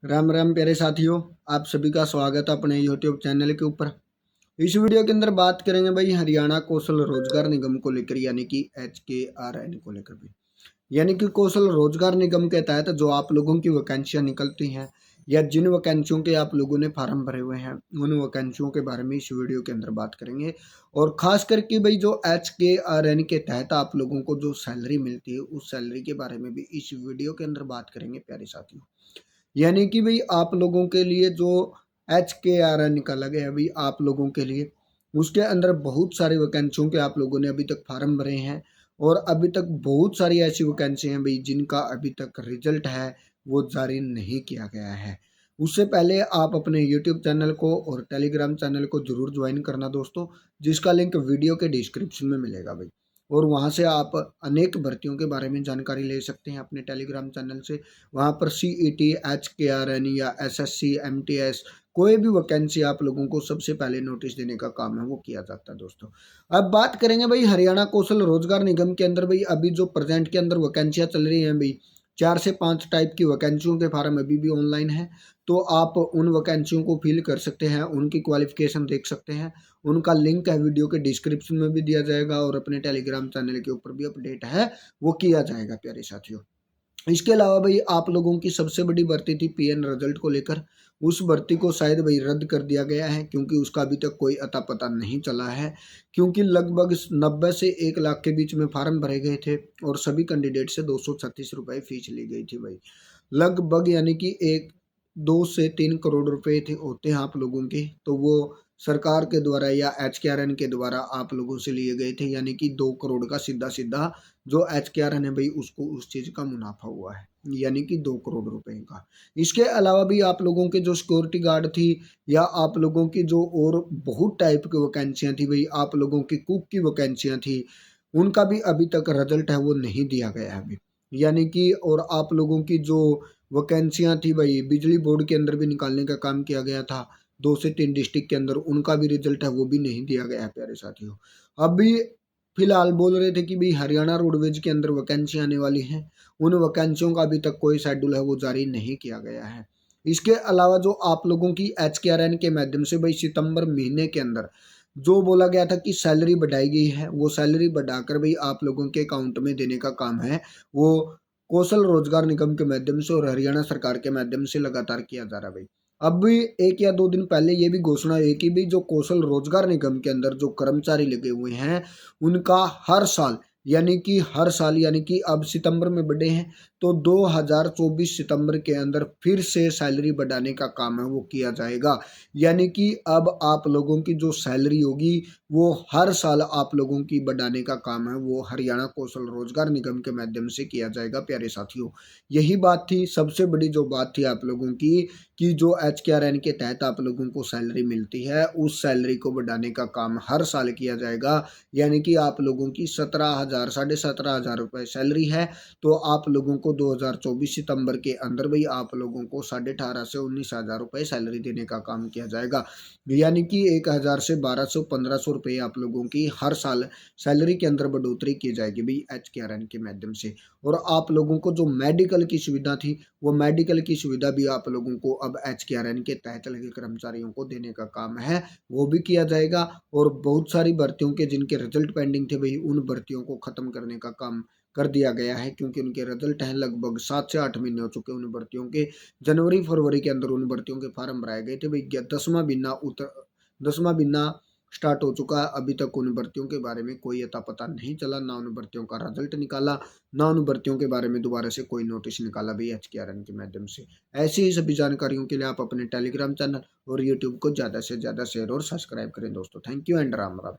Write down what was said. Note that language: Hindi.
राम राम प्यारे साथियों, आप सभी का स्वागत है अपने YouTube चैनल के ऊपर। इस वीडियो के अंदर बात करेंगे भाई हरियाणा कौशल रोजगार निगम को लेकर, यानी कि HKRN को लेकर भी। यानी कि कौशल रोजगार निगम के तहत जो आप लोगों की वैकेंसियां निकलती हैं या जिन वैकेंसियों के आप लोगों ने फार्म भरे हुए हैं, उन वैकेंसियों के बारे में इस वीडियो के अंदर बात करेंगे। और खास करके भाई जो HKRN के तहत आप लोगों को जो सैलरी मिलती है, उस सैलरी के बारे में भी इस वीडियो के अंदर बात करेंगे प्यारे साथियों। यानी कि भाई आप लोगों के लिए जो HKRN निकाला गया है भाई आप लोगों के लिए, उसके अंदर बहुत सारी वैकेंसियों के आप लोगों ने अभी तक फार्म भरे हैं। और अभी तक बहुत सारी ऐसी वैकेंसी हैं भाई जिनका अभी तक रिजल्ट है वो जारी नहीं किया गया है। उससे पहले आप अपने YouTube चैनल को और टेलीग्राम चैनल को जरूर ज्वाइन करना दोस्तों, जिसका लिंक वीडियो के डिस्क्रिप्शन में मिलेगा भाई। और वहाँ से आप अनेक भर्तियों के बारे में जानकारी ले सकते हैं अपने टेलीग्राम चैनल से। वहाँ पर CET, HKRN या SSC, MTS कोई भी वैकेंसी आप लोगों को सबसे पहले नोटिस देने का काम है वो किया जाता है दोस्तों। अब बात करेंगे भाई हरियाणा कौशल रोजगार निगम के अंदर भाई अभी जो प्रेजेंट के अंदर वैकेंसियाँ चल रही हैं भाई, 4 से 5 टाइप की वैकेंसियों के फार्म अभी भी ऑनलाइन है। तो आप उन वैकेंसियों को फिल कर सकते हैं, उनकी क्वालिफिकेशन देख सकते हैं। उनका लिंक है वीडियो के डिस्क्रिप्शन में भी दिया जाएगा और अपने टेलीग्राम चैनल के ऊपर भी अपडेट है वो किया जाएगा प्यारे साथियों। इसके अलावा भाई आप लोगों की सबसे बड़ी भर्ती थी PN रिजल्ट को लेकर। उस भर्ती को शायद भाई रद्द कर दिया गया है क्योंकि उसका अभी तक कोई अता पता नहीं चला है। क्योंकि लगभग 90 से 1 लाख के बीच में फार्म भरे गए थे और सभी कैंडिडेट से 236 रुपये फीस ली गई थी भाई। लगभग यानी कि 2 से 3 करोड़ रुपए थे होते हैं आप लोगों के, तो वो सरकार के द्वारा या HKRN के द्वारा आप लोगों से लिए गए थे। यानी कि 2 करोड़ का सीधा सीधा जो HKRN है भाई उसको उस चीज़ का मुनाफा हुआ है, यानी कि 2 करोड़ रुपए का। इसके अलावा भी आप लोगों के जो सिक्योरिटी गार्ड थी या आप लोगों की जो और बहुत टाइप की वैकेंसियाँ थी भाई, आप लोगों की कुक की वैकेंसियाँ थी, उनका भी अभी तक रिजल्ट है वो नहीं दिया गया है अभी। यानी कि और आप लोगों की जो वैकेंसियाँ थी भाई बिजली बोर्ड के अंदर भी निकालने का काम किया गया था, 2 से 3 डिस्ट्रिक्ट के अंदर, उनका भी रिजल्ट है वो भी नहीं दिया गया है प्यारे साथियों। अभी फिलहाल बोल रहे थे कि भाई हरियाणा रोडवेज के अंदर वैकेंसी आने वाली है, उन वैकेंसियों का अभी तक कोई शेड्यूल है वो जारी नहीं किया गया है। इसके अलावा जो आप लोगों की HKRN के माध्यम से भाई सितंबर महीने के अंदर जो बोला गया था कि सैलरी बढ़ाई गई है, वो सैलरी बढ़ाकर भाई आप लोगों के अकाउंट में देने का काम है वो कौशल रोजगार निगम के माध्यम से और हरियाणा सरकार के माध्यम से लगातार किया जा रहा है भाई। अब भी 1 या 2 दिन पहले ये भी घोषणा हुई कि भी जो कौशल रोजगार निगम के अंदर जो कर्मचारी लगे हुए हैं उनका हर साल, यानी कि हर साल, यानी कि अब सितंबर में बढ़े हैं तो 2024 सितंबर के अंदर फिर से सैलरी बढ़ाने का काम है वो किया जाएगा। यानी कि अब आप लोगों की जो सैलरी होगी वो हर साल आप लोगों की बढ़ाने का काम है वो हरियाणा कौशल रोजगार निगम के माध्यम से किया जाएगा प्यारे साथियों। यही बात थी, सबसे बड़ी जो बात थी आप लोगों की कि जो HKRN के तहत आप लोगों को सैलरी मिलती है उस सैलरी को बढ़ाने का काम हर साल किया जाएगा। यानी कि आप लोगों की 17,000 17,500 रुपये सैलरी है, तो आप लोगों को 2024 सितंबर के अंदर भाई आप लोगों को 18,500 से 19,000 रुपये सैलरी देने का काम किया जाएगा। यानी कि 1,000 से 1,200 1,500 रुपये आप लोगों की हर साल सैलरी के अंदर बढ़ोतरी की जाएगी भाई HKRN के माध्यम से। और आप लोगों को जो मेडिकल की सुविधा थी वो मेडिकल की सुविधा भी आप लोगों को अब HKRN के तहत लगे कर्मचारियों को देने का काम है वो भी किया जाएगा। और बहुत सारी भर्तियों के जिनके रिजल्ट पेंडिंग थे भाई उन भर्तियों को खत्म करने का काम कर दिया गया है, क्योंकि उनके रिजल्ट हैं लगभग 7 से 8 महीने हो चुके हैं उन भर्तियों के। जनवरी फरवरी के अंदर उन भर्तियों के फार्म भराए गए थे भाई। 10वां महीना स्टार्ट हो चुका है, अभी तक उन भर्तियों के बारे में कोई अता पता नहीं चला, ना उन भर्तियों का रिजल्ट निकाला, ना उन भर्तियों के बारे में दोबारा से कोई नोटिस निकाला भाई HKRN के माध्यम से। ऐसी ही सभी जानकारियों के लिए आप अपने टेलीग्राम चैनल और यूट्यूब को ज़्यादा से ज़्यादा शेयर और सब्सक्राइब करें दोस्तों। Thank you and Ram Ram.